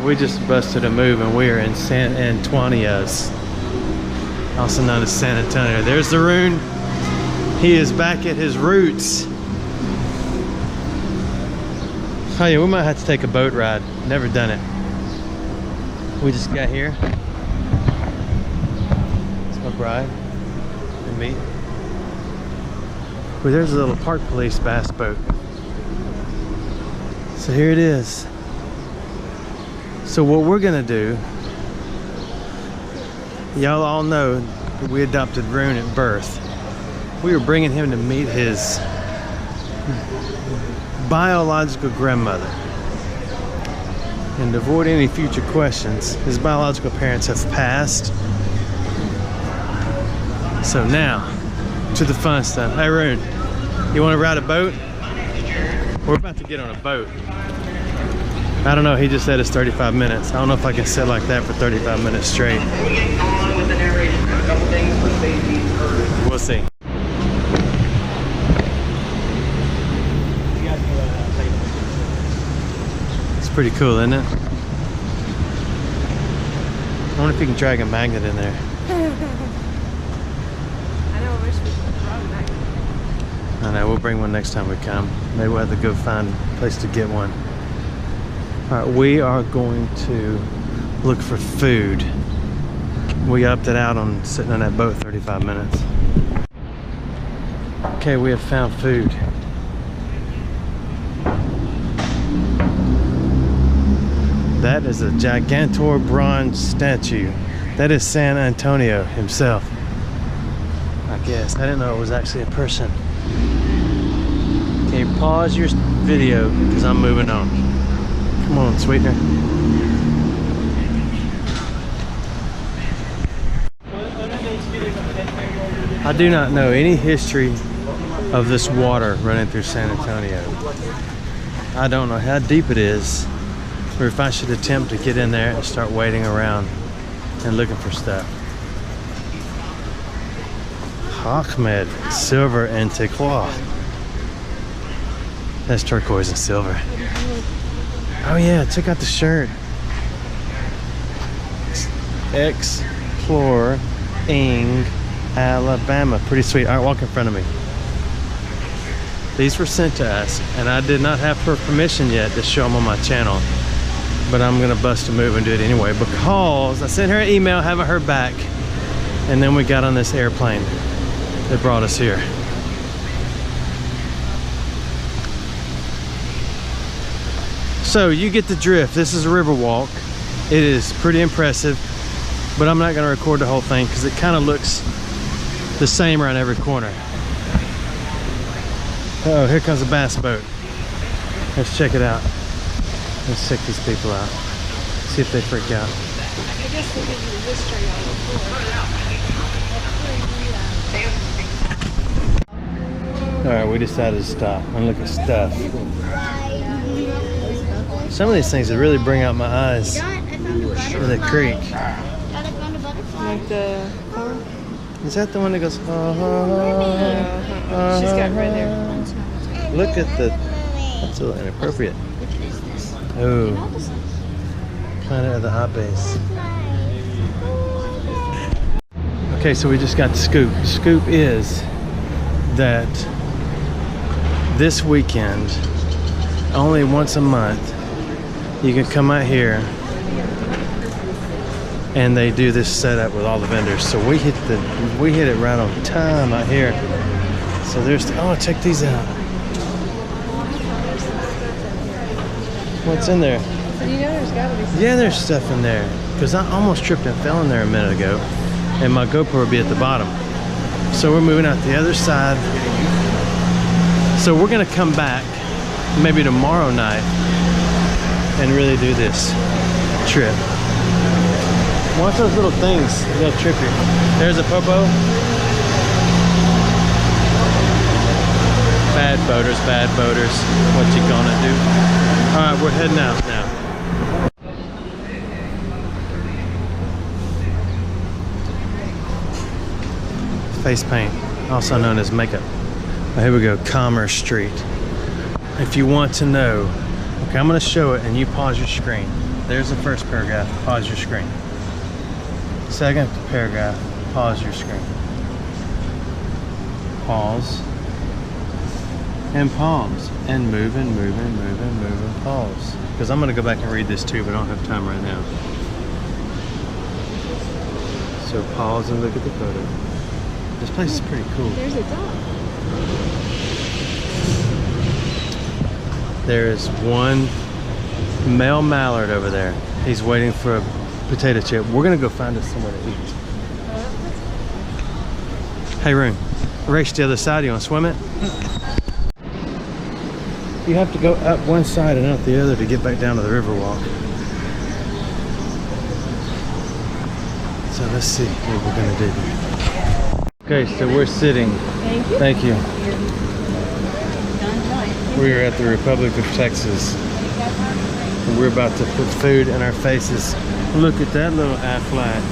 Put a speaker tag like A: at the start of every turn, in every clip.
A: We just busted a move and we are in San Antonio, also known as San Antonio. There's the Rune. He is back at his roots. Oh yeah, we might have to take a boat ride. Never done it. We just got here. It's my bride and me. Well, there's a little park police bass boat. So here it is. So what we're gonna do, y'all all know that we adopted Rune at birth. We were bringing him to meet his biological grandmother. And to avoid any future questions, his biological parents have passed. So now, to the fun stuff. Hey Rune, you wanna ride a boat? We're about to get on a boat. I don't know, he just said it's 35 minutes. I don't know if I can sit like that for 35 minutes straight. We'll see. It's pretty cool, isn't it? I wonder if you can drag a magnet in there.
B: I know, I wish we could draw a magnet.
A: I know, we'll bring one next time we come. Maybe we'll have to go find a place to get one. All right, we are going to look for food. We opted out on sitting on that boat 35 minutes. Okay, we have found food. That is a gigantor bronze statue. That is San Antonio himself. I guess. I didn't know it was actually a person. Okay, pause your video because I'm moving on. Come on, sweetener. I do not know any history of this water running through San Antonio. I don't know how deep it is, or if I should attempt to get in there and start wading around and looking for stuff. Ahmed, silver and turquoise. That's turquoise and silver. Oh yeah, check out the shirt. Exploring Alabama. Pretty sweet. All right, walk in front of me. These were sent to us, and I did not have her permission yet to show them on my channel. But I'm gonna bust a move and do it anyway because I sent her an email, haven't heard back, and then we got on this airplane that brought us here. So you get the drift. This is a river walk. It is pretty impressive, but I'm not gonna record the whole thing because it kind of looks the same around every corner. Oh, here comes a bass boat. Let's check it out. Let's check these people out. See if they freak out.
B: I guess we'll give you the history on the floor.
A: All right, we decided to stop and look at stuff. Some of these things that really bring out my eyes in the creek.
B: Like the corn?
A: Is that the one that goes?
B: She's got it right there.
A: Look at the. That's a little inappropriate. Oh, Planet of the Hot Base. Okay, so we just got the scoop. The scoop is that this weekend, only once a month, you can come out here and they do this setup with all the vendors. So we hit it right on time out here. So there's, oh, check these out. What's in there?
B: You know there's gotta be something.
A: Yeah, there's stuff in there. Because I almost tripped and fell in there a minute ago. And my GoPro would be at the bottom. So we're moving out the other side. So we're gonna come back maybe tomorrow night and really do this trip. Watch those little things, they'll trip you. There's a popo. Bad boaters, bad boaters. What you gonna do? All right, we're heading out now. Face paint, also known as makeup. Oh, here we go, Commerce Street. If you want to know, okay, I'm gonna show it and you pause your screen. There's the first paragraph. Pause your screen. Second paragraph. Pause your screen. Pause. And pause. And move and move and move and move and pause. Because I'm going to go back and read this too, but I don't have time right now. So pause and look at the photo. This place is pretty cool.
B: There's a dog.
A: There is one male mallard over there. He's waiting for a potato chip. We're gonna go find us somewhere to eat. Hey, Roon, race to the other side. You wanna swim it? You have to go up one side and out the other to get back down to the river walk. So let's see what we're gonna do. Okay, so we're sitting.
B: Thank you.
A: Thank you. We are at the Republic of Texas. And we're about to put food in our faces. Look at that little Aflac.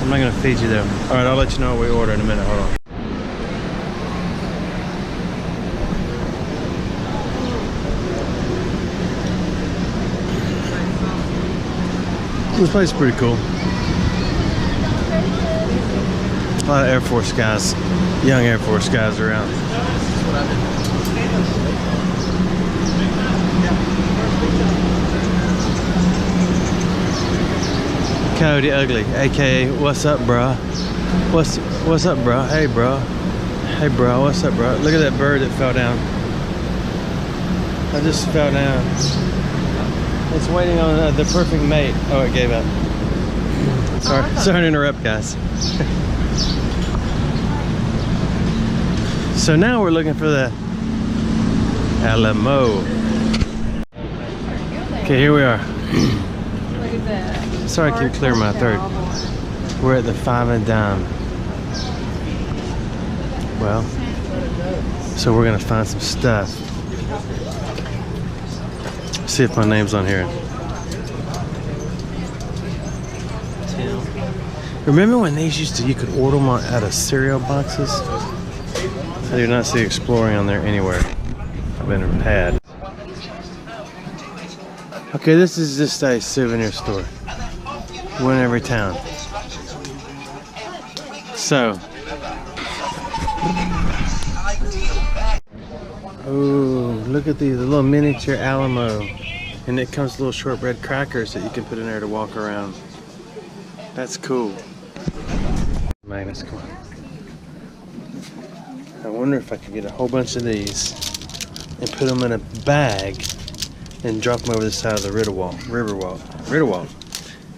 A: I'm not gonna feed you though. All right, I'll let you know what we order in a minute. Hold on. This place is pretty cool. A lot of Air Force guys, young Air Force guys around. Coyote Ugly, aka what's up, bruh? What's up, bruh? Hey, bruh. Hey, bruh. What's up, bruh? Look at that bird that fell down. I just fell down. It's waiting on the perfect mate. Oh, it gave up. Sorry to interrupt, guys. So now we're looking for the Alamo. Okay, here we are.
B: Look at that.
A: Sorry I keep clearing my throat. We're at the 5 and Dime. Well, so we're gonna find some stuff. See if my name's on here. Remember when these used to, you could order them out of cereal boxes? I do not see exploring on there anywhere. I've been had. Okay, this is just a souvenir store. One in every town. So. Oh, look at these, the little miniature Alamo. And it comes with little shortbread crackers that you can put in there to walk around. That's cool. Magnus, come on. I wonder if I could get a whole bunch of these and put them in a bag and drop them over the side of the river wall.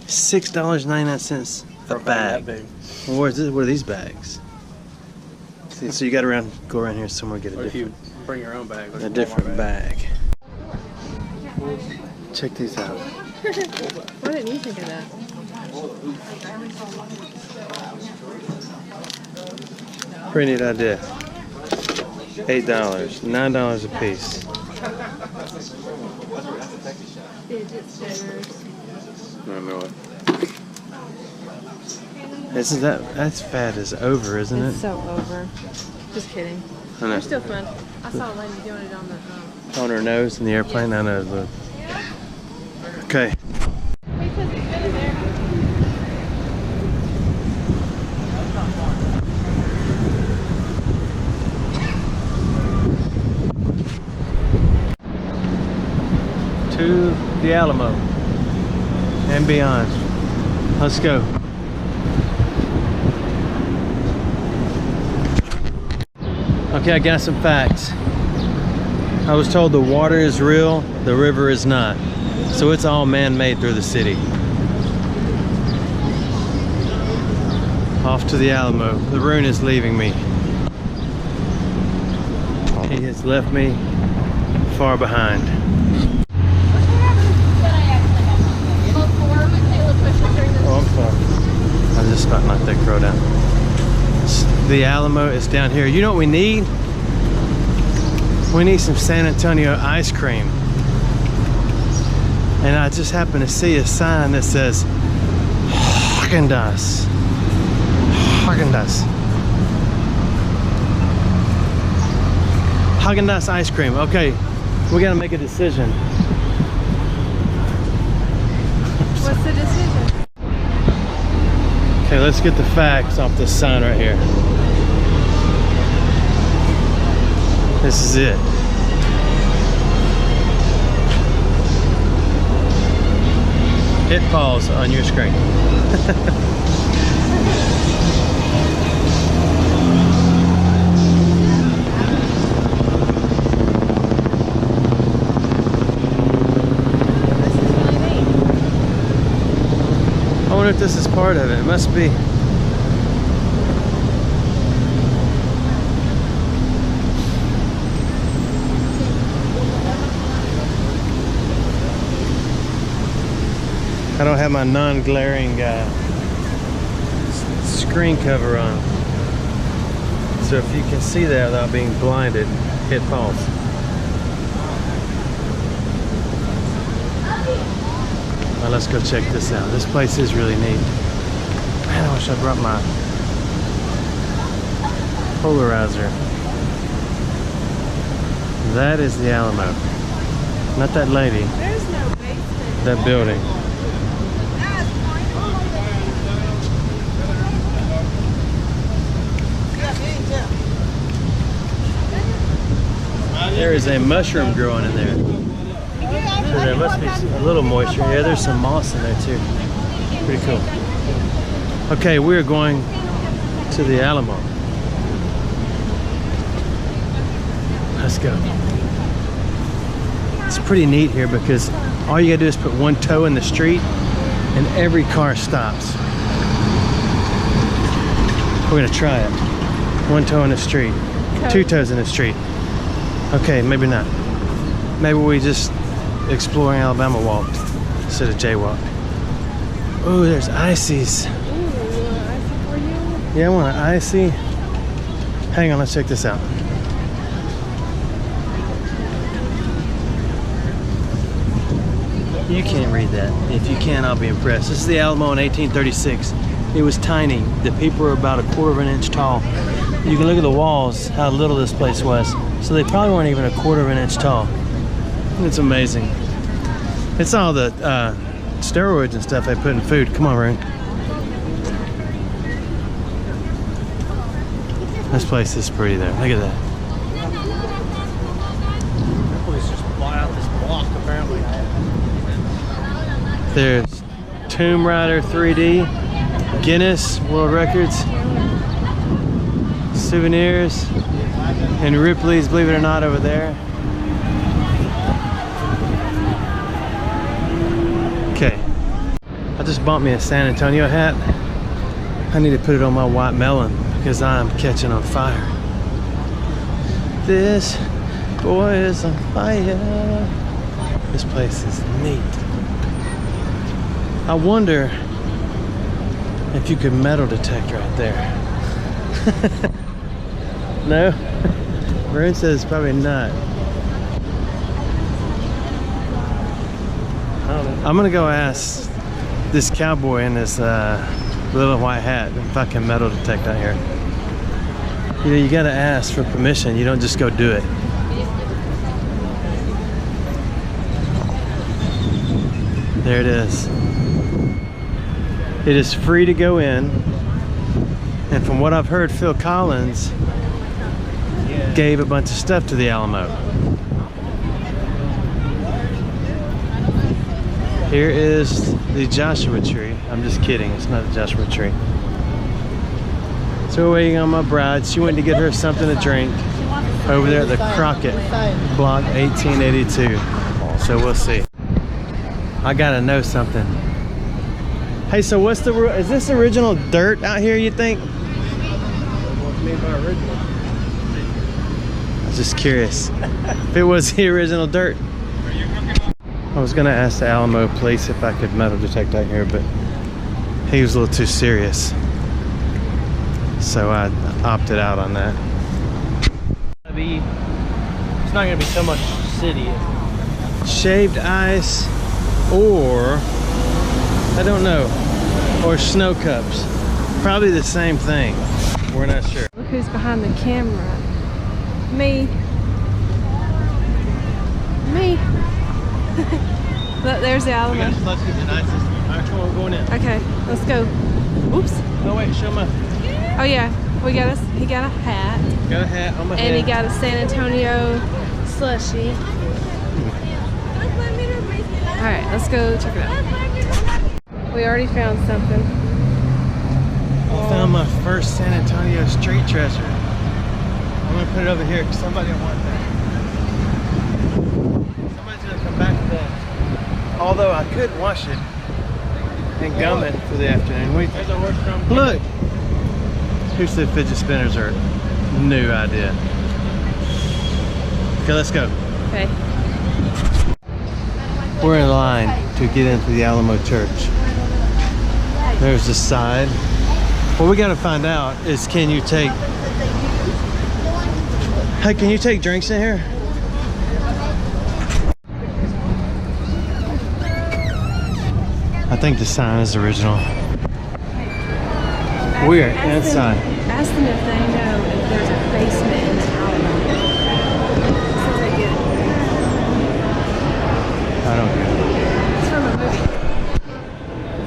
A: $6.99 a bag. Well, what are these bags? See, so you got to go around here somewhere, get a different.
C: Bring your own bag.
A: A different bag. Check these out.
B: Why didn't you think of that?
A: Pretty neat idea. $8, $9 a piece.
B: Fidget spinners.
A: That's fat is over, isn't it?
B: It's so over. Just kidding.
A: I know.
B: They're still fun. I saw a lady doing it on the
A: On her nose in the airplane. I know. Look. Okay.
B: Because it's been in there.
A: To the Alamo and beyond. Let's go. Okay, I got some facts. I was told the water is real, the river is not. So it's all man-made through the city. Off to the Alamo. The Roon is leaving me. He has left me far behind. Oh, I'm sorry. I just about knocked that crow down. The Alamo is down here. You know what we need? We need some San Antonio ice cream. And I just happened to see a sign that says Haagen-Dazs. Haagen-Dazs. Haagen-Dazs ice cream. Okay, we gotta make a decision.
B: a decision.
A: Okay, let's get the facts off this sign right here. This is it. Hit pause on your screen. I wonder if this is part of it. It must be. I don't have my non-glaring screen cover on. So if you can see that without being blinded, hit pause. Now let's go check this out. This place is really neat. Man, I wish I brought my polarizer. That is the Alamo. Not that lady.
B: There's no basement.
A: That building. There is a mushroom growing in there. So there must be a little moisture. Yeah, there's some moss in there too. Pretty cool. Okay, we're going to the Alamo. Let's go. It's pretty neat here because all you gotta do is put one toe in the street and every car stops. We're gonna try it. One toe in the street, two toes in the street. Okay, maybe not. Maybe we just exploring Alabama walked instead of jaywalked. Oh, there's ices.
B: Ooh, you want icy for you?
A: Yeah, I want an icy. Hang on, let's check this out. You can't read that. If you can, I'll be impressed. This is the Alamo in 1836. It was tiny. The people were about 1/4 of an inch tall. You can look at the walls, how little this place was. So they probably weren't even 1/4 of an inch tall. It's amazing. It's all the steroids and stuff they put in food. Come on, Rune. This place is pretty there. Look at that.
C: Police just bought out this block apparently.
A: There's Tomb Raider 3D, Guinness World Records, souvenirs, and Ripley's, believe it or not, over there. Okay, I just bought me a San Antonio hat. I need to put it on my white melon because I'm catching on fire. This boy is on fire. This place is neat. I wonder if you could metal detect right there. No? Maroon says probably not. I'm gonna go ask this cowboy in this little white hat if I can metal detect out here. You know, you gotta ask for permission. You don't just go do it. There it is. It is free to go in. And from what I've heard, Phil Collins gave a bunch of stuff to the Alamo. Here is the Joshua tree. I'm just kidding, it's not a Joshua tree. So we're waiting on my bride. She went to get her something to drink over there at the Crockett, block 1882. So we'll see. I gotta know something. Hey, so what's the, is this original dirt out here, you think?
C: What's made by original?
A: I was just curious if it was the original dirt. I was gonna ask the Alamo police if I could metal detect out here, but he was a little too serious. So I opted out on that.
C: It's not gonna be so much city.
A: Shaved ice, or I don't know, or snow cups. Probably the same thing. We're not sure.
B: Look who's behind the camera. Me. Me. Look, there's the Alamo.
A: Let's get the nicest. Alright, come on, we're going in.
B: Okay, let's go. Oops.
A: Oh wait, show my.
B: Oh yeah, he got a hat.
A: Got a hat on my head.
B: And he got a San Antonio slushie. Alright, let's go check it out. We already found something.
A: I found my first San Antonio street treasure. I'm gonna put it over here because somebody will want that. Somebody's gonna come back with that. Although I could wash it and gum it for the afternoon.
C: There's a horse drum.
A: Look! Who said fidget spinners are a new idea? Okay, let's go.
B: Okay.
A: We're in line to get into the Alamo Church. There's the side. What we gotta find out is, can you take... Hey, can you take drinks in here? I think the sign is original. We are inside.
B: Ask them if they know if there's a basement in the Alamo. So they get it.
A: I don't care.
B: It's from a movie.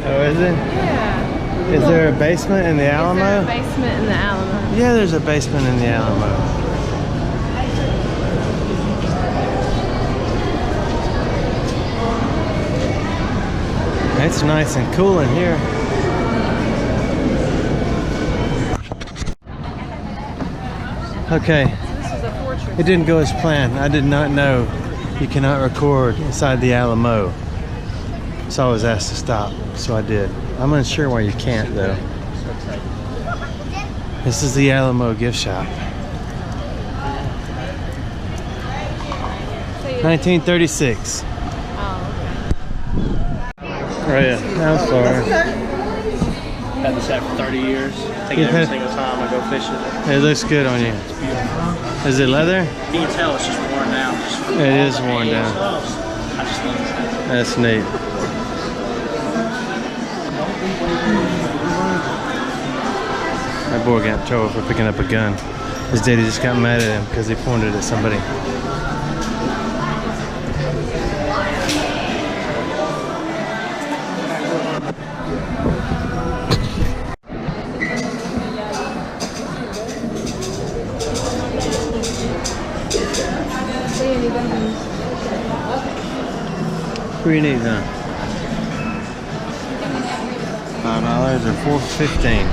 A: Oh, is it?
B: Yeah.
A: Is there a basement in the Alamo?
B: Is there a basement in the Alamo?
A: Yeah, there's a basement in the Alamo. It's nice and cool in here. Okay,
B: So this is a fortress.
A: it didn't go as planned. I did not know you cannot record inside the Alamo. So I was asked to stop, so I did. I'm unsure why you can't though. This is the Alamo gift shop. 1936. Oh yeah, I'm sorry.
C: Had this hat for 30 years. Take it every single time I go fishing.
A: It looks good on you. Is it leather?
C: You can tell it's just worn down.
A: It is worn down.
C: I just love this hat.
A: That's neat. My boy got in trouble for picking up a gun. His daddy just got mad at him because he pointed at somebody. Pretty neat, huh? $5 or $4.15.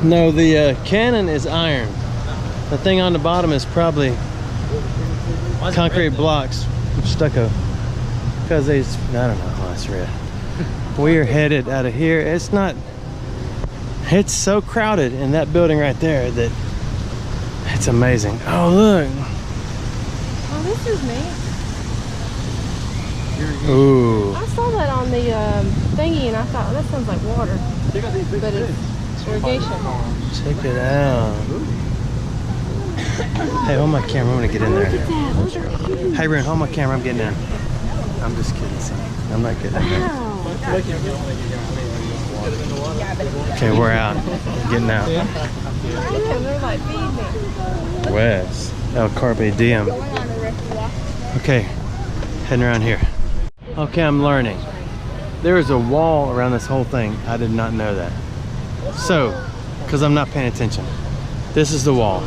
A: No, the cannon is iron. The thing on the bottom is probably concrete blocks, stucco. Because I don't know how it's red. We're headed out of here. It's so crowded in that building right there that it's amazing. Oh, look.
B: Oh, this is neat.
A: Ooh.
B: I saw that on the thingy and I thought, oh, that sounds like water. But it's irrigation.
A: Check it out. Hey, hold my camera. I'm gonna get in there.
B: Look at that. Those are huge.
A: Hey, Ren, hold my camera. I'm getting in. I'm just kidding, son. I'm not getting in there.
B: Wow.
A: Okay, we're out. Getting out.
B: Damn, they're like feeding me.
A: West. El Carpe Diem. Okay, heading around here. Okay, I'm learning. There is a wall around this whole thing. I did not know that. So, because I'm not paying attention. This is the wall.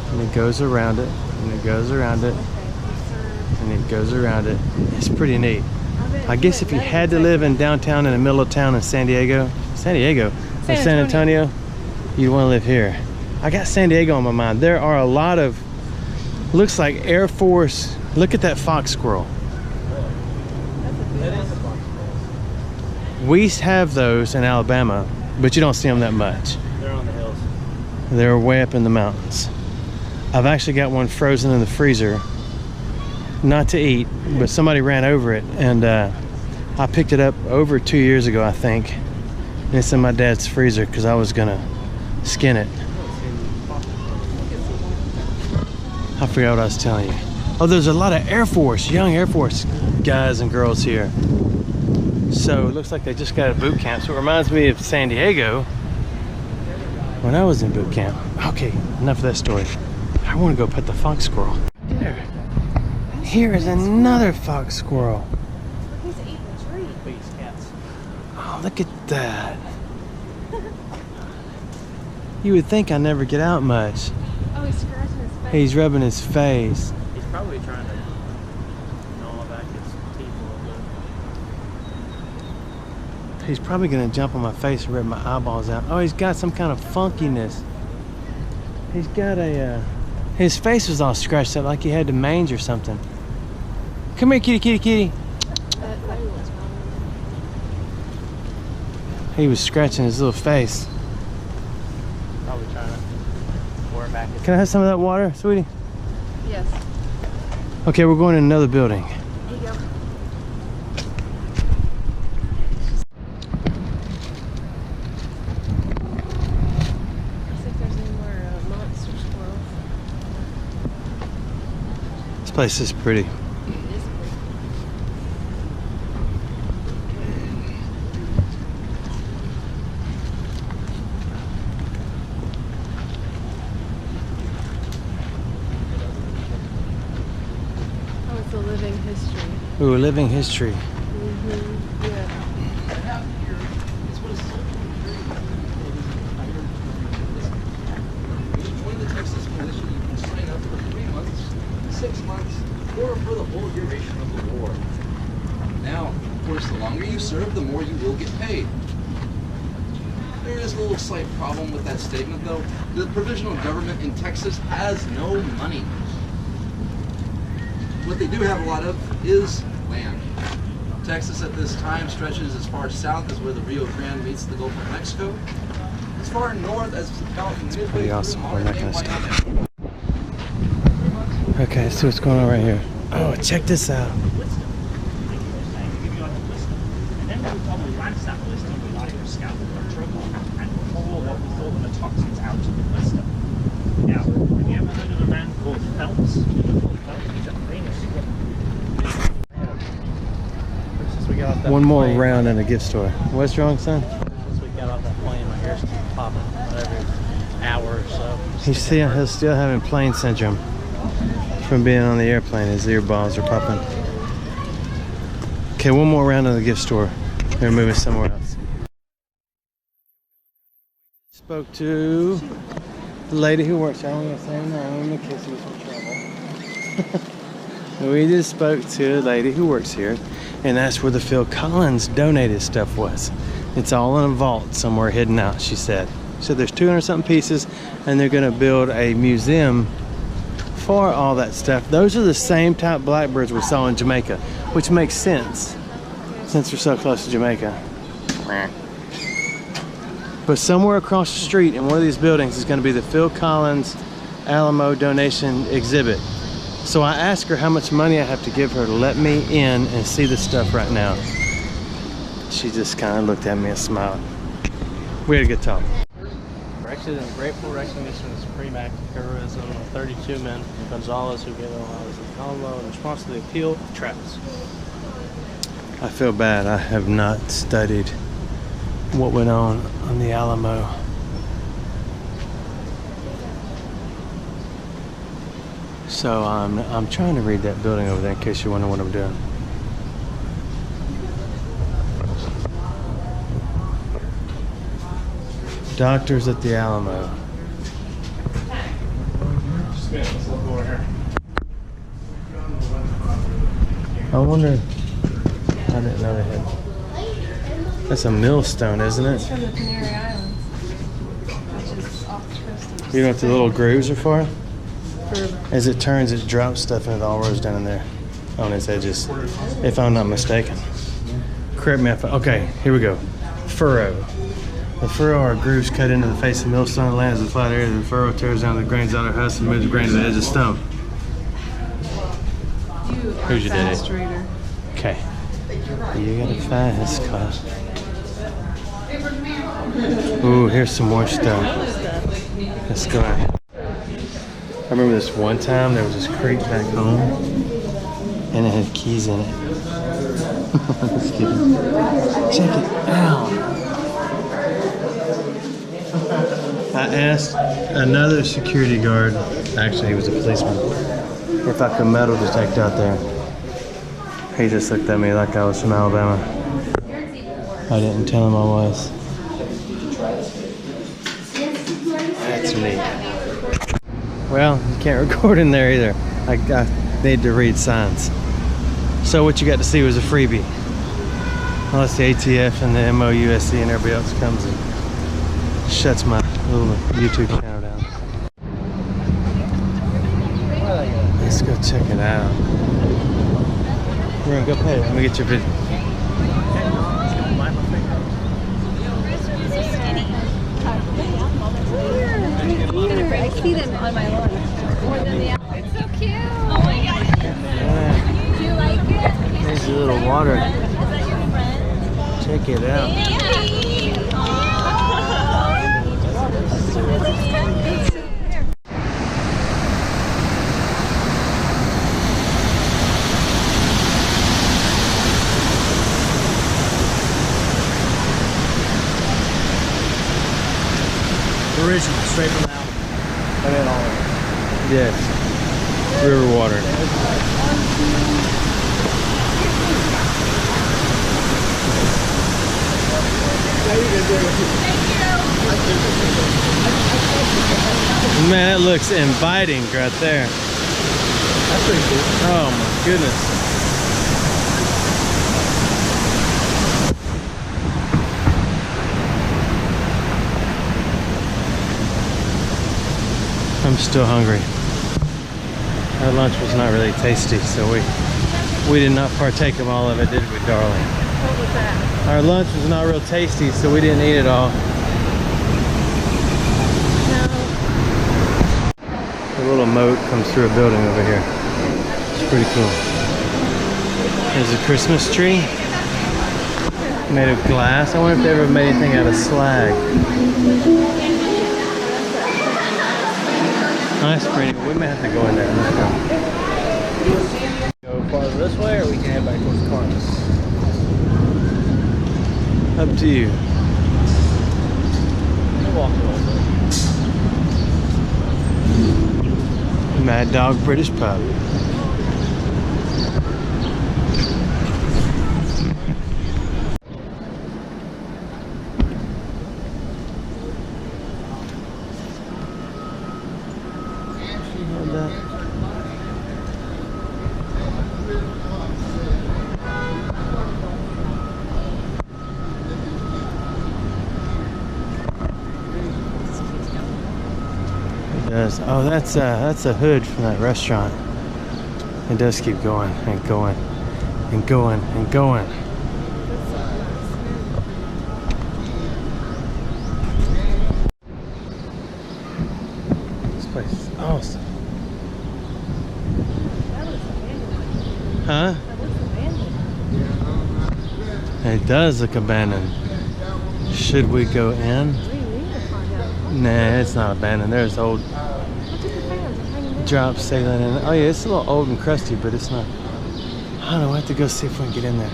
A: And it goes around it, and it goes around it, and it goes around it. It's pretty neat. I guess if you had to live in downtown in the middle of town in San Diego, or San Antonio, you'd want to live here. I got San Diego on my mind. There are a lot of, looks like Air Force. Look at that fox squirrel. We have those in Alabama, but you don't see them that much.
C: They're on the hills.
A: They're way up in the mountains. I've actually got one frozen in the freezer, not to eat, but somebody ran over it, and I picked it up over 2 years ago, I think. And it's in my dad's freezer because I was gonna skin it. I forgot what I was telling you. Oh, there's a lot of Air Force, young Air Force guys and girls here. So it looks like they just got a boot camp. So it reminds me of San Diego when I was in boot camp. Okay, enough of that story. I want to go pet the fox squirrel. There. Here is another fox squirrel.
B: He's eating a tree.
C: Please, cats.
A: Oh, look at that. You would think I never get out much.
B: Oh, he's scratching his face.
A: He's rubbing his face.
C: He's probably trying to gnaw back his teeth a little bit.
A: He's probably gonna jump on my face and rip my eyeballs out. Oh, he's got some kind of funkiness. He's got a, his face was all scratched up like he had the mange or something. Come here, kitty, kitty, kitty. He was scratching his little face.
C: Probably trying to wear back his
A: Can I have some of that water, sweetie?
B: Yes.
A: Okay, we're going in another building.
B: Here you go. Let's see if there's any more monster squirrels.
A: This place is pretty.
B: It is pretty. Oh, it's a living history.
A: Ooh, living history.
B: Mm-hmm. Yeah.
D: Join the Texas Militia. You can sign up for 3 months, 6 months, or for the whole duration of the war. Now, of course, the longer you serve, the more you will get paid. There is a little slight problem with that statement, though. The provisional government in Texas has no money. What they do have a lot of is land. Texas at this time stretches as far south as where the Rio Grande meets the Gulf of Mexico. As far north as about midway
A: Pretty
D: through
A: awesome. We're not gonna
D: modern-day
A: stop. Okay, let's see what's going on right here. Oh, check this out.
C: listing. Like you were saying, give you like a listing. And then we would probably rank that listing with like a scout or a triple and pull what we thought were the toxins out of the listing. Now, have you ever heard of a man called Phelps? He's a famous Since we got off that
A: One more
C: plane,
A: round in the gift store. What's wrong, son?
C: Since we got off that plane, my hair's popping every hour or so.
A: He's still having plane syndrome from being on the airplane. His earballs are popping. Okay, one more round in the gift store. They're moving somewhere else. Spoke to the lady who works here. I'm going to say her name in case he was in trouble. We just spoke to a lady who works here, and that's where the Phil Collins donated stuff was. It's all in a vault somewhere hidden out, she said. So there's 200 something pieces, and they're going to build a museum for all that stuff. Those are the same type blackbirds we saw in Jamaica, which makes sense since we're so close to Jamaica. But somewhere across the street in one of these buildings is going to be the Phil Collins Alamo donation exhibit. So I asked her how much money I have to give her to let me in and see the stuff right now. She just kind of looked at me and smiled. We had a good talk.
C: We're actually in grateful recognition of the supreme act of heroism of 32 men from Gonzales who gave their lives in Alamo in response to the appeal of Travis.
A: I feel bad. I have not studied what went on the Alamo. So I'm trying to read that building over there in case you wonder what I'm doing. Doctors at the Alamo. I wonder. I didn't know they had. That's a millstone, isn't
B: It's
A: it?
B: from the Canary Islands, which is off the coast of
A: You know what the little grooves are for?
B: For
A: As it turns, it drops stuff and it all rolls down in there on its edges, if I'm not mistaken. Correct me if okay, here we go. Furrow. The furrow are grooves cut into the face of the millstone, lands in the flat area. The furrow tears down the grains out of the husk and moves the grain to the edge of the stone.
B: you are
A: Who's your daddy?
B: fast reader.
A: Okay. You got a fast car. Ooh, here's some more stuff. Let's go. I remember this one time there was this creek back home and it had keys in it. Let's get it. Check it out. I asked another security guard, actually he was a policeman, if I could metal detect out there. He just looked at me like I was from Alabama. I didn't tell him I was. That's neat. Well, you can't record in there either. I need to read signs. So what you got to see was a freebie. Unless the ATF and the MOUSC and everybody else comes and shuts my little YouTube channel down. Let's go check it out. We're gonna go pet it. Let me get your video.
B: I see them on my lawn. More than the owl. It's so cute. Oh my gosh.
A: Yeah.
B: Do you like it?
A: There's a little water.
B: Is that your friend?
A: Check it out.
C: Original, straight from Alamo. I mean, all of it.
A: Yes. River water. Man, that looks inviting right there.
C: That's pretty cool.
A: Oh my goodness. I'm still hungry. Our lunch was not really tasty, so we did not partake of all of it, did we, darling?
B: What was that?
A: Our lunch was not real tasty, so we didn't eat it all.
B: No.
A: A little moat comes through a building over here. It's pretty cool. There's a Christmas tree made of glass. I wonder if they ever made anything out of slag. Nice, pretty. We may have to go in there. Let's go.
C: Go farther this way, or we can head back towards the corners.
A: Up to you.
C: We'll walk a little bit.
A: Mad Dog British Pub. Oh, that's a hood from that restaurant. It does keep going and going and going and going. This place is awesome. Huh? It does look abandoned. Should we go in? Nah, it's not abandoned. There's old drop sailing in. Oh yeah, it's a little old and crusty, but it's not. I don't know. I have to go see if we can get in there.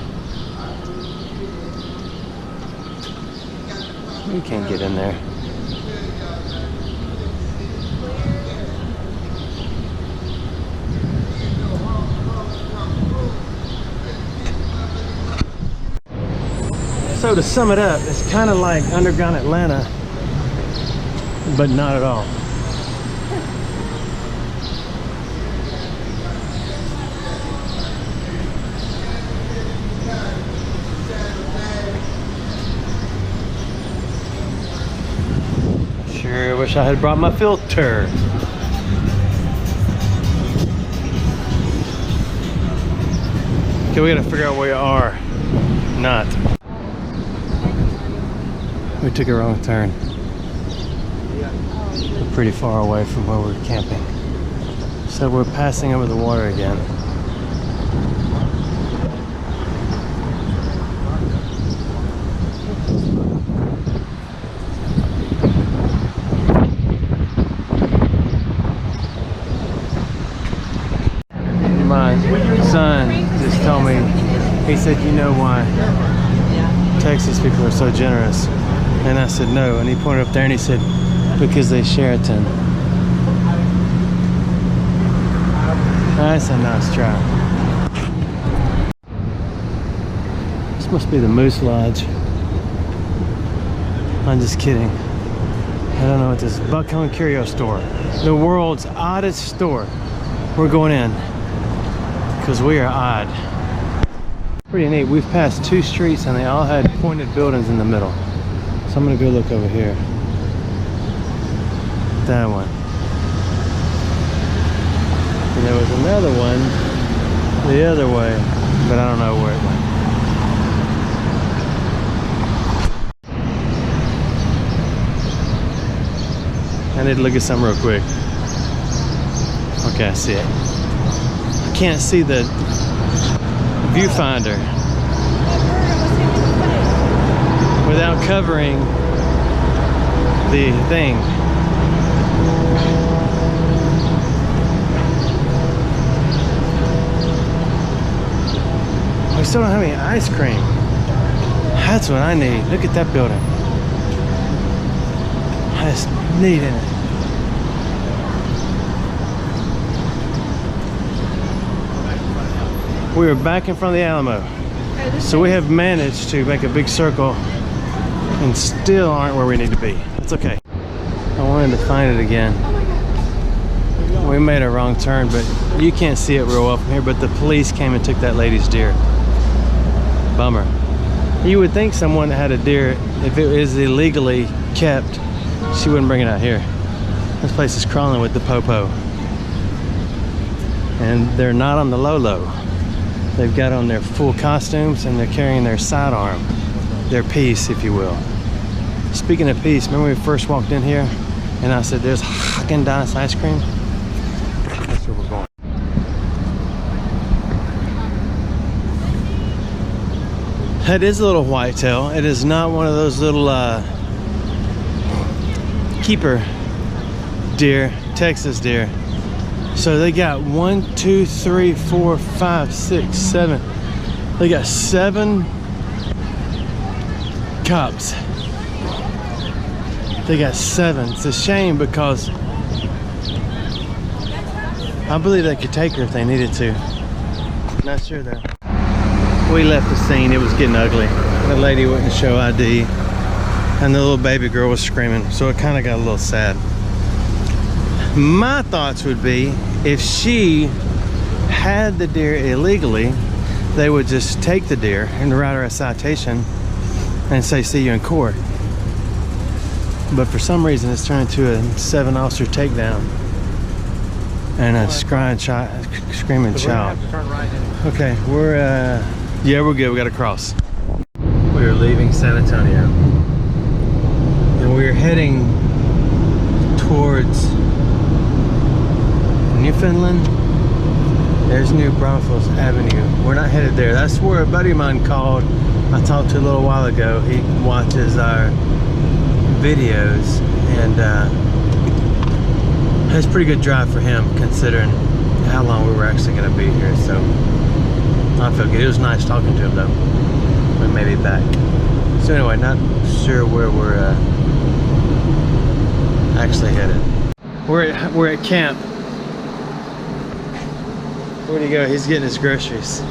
A: We can't get in there. So to sum it up, it's kind of like underground Atlanta, but not at all. Sure wish I had brought my filter. Okay, we gotta figure out where we are. Not. We took a wrong turn. We're pretty far away from where we're camping. So we're passing over the water again. My son just told me, he said, you know why Texas people are so generous? And I said, no. And he pointed up there and he said, because they Sheraton. That's a nice try. This must be the Moose Lodge. I'm just kidding. I don't know what this is. Buckhorn Curio Store. The world's oddest store. We're going in because we are odd. Pretty neat. We've passed 2 streets and they all had pointed buildings in the middle. So I'm gonna go look over here. That one. And there was another one the other way, but I don't know where it went. I need to look at something real quick. Okay, I see it. I can't see the viewfinder without covering the thing. We still don't have any ice cream. That's what I need. Look at that building. I just need it. We are back in front of the Alamo. So we have managed to make a big circle and still aren't where we need to be. It's okay. I wanted to find it again. We made a wrong turn, but you can't see it real well from here, but the police came and took that lady's deer. Bummer. You would think someone that had a deer, if it is illegally kept, she wouldn't bring it out here. This place is crawling with the popo. And they're not on the low. They've got on their full costumes and they're carrying their sidearm, their piece, if you will. Speaking of piece, remember when we first walked in here and I said there's Haagen-Dazs ice cream? That's where we're going. That is a little whitetail. It is not one of those little keeper deer, Texas deer. So they got 1, 2, 3, 4, 5, 6, 7. They got 7 cubs. They got 7. It's a shame because I believe they could take her if they needed to. Not sure though. We left the scene. It was getting ugly. The lady wouldn't show ID and the little baby girl was screaming, so it kind of got a little sad. My thoughts would be if she had the deer illegally, they would just take the deer and write her a citation and say see you in court. But for some reason it's turned into a 7-officer takedown and a screaming child. Okay, we're yeah, we're good. We got to cross. We are leaving San Antonio and we're heading towards Newfoundland. There's New Braunfels Avenue. We're not headed there. That's where a buddy of mine called. I talked to a little while ago. He watches our videos and it's a pretty good drive for him considering how long we were actually going to be here. So I feel good. It was nice talking to him though. We may be back. So anyway, not sure where we're actually headed. We're at camp. Where'd he go? He's getting his groceries.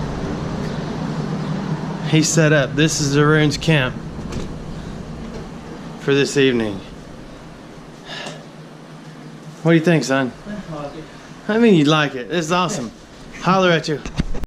A: He's set up. This is Arun's camp for this evening. What do you think, son? I mean, you like it. It's awesome. Holler at you.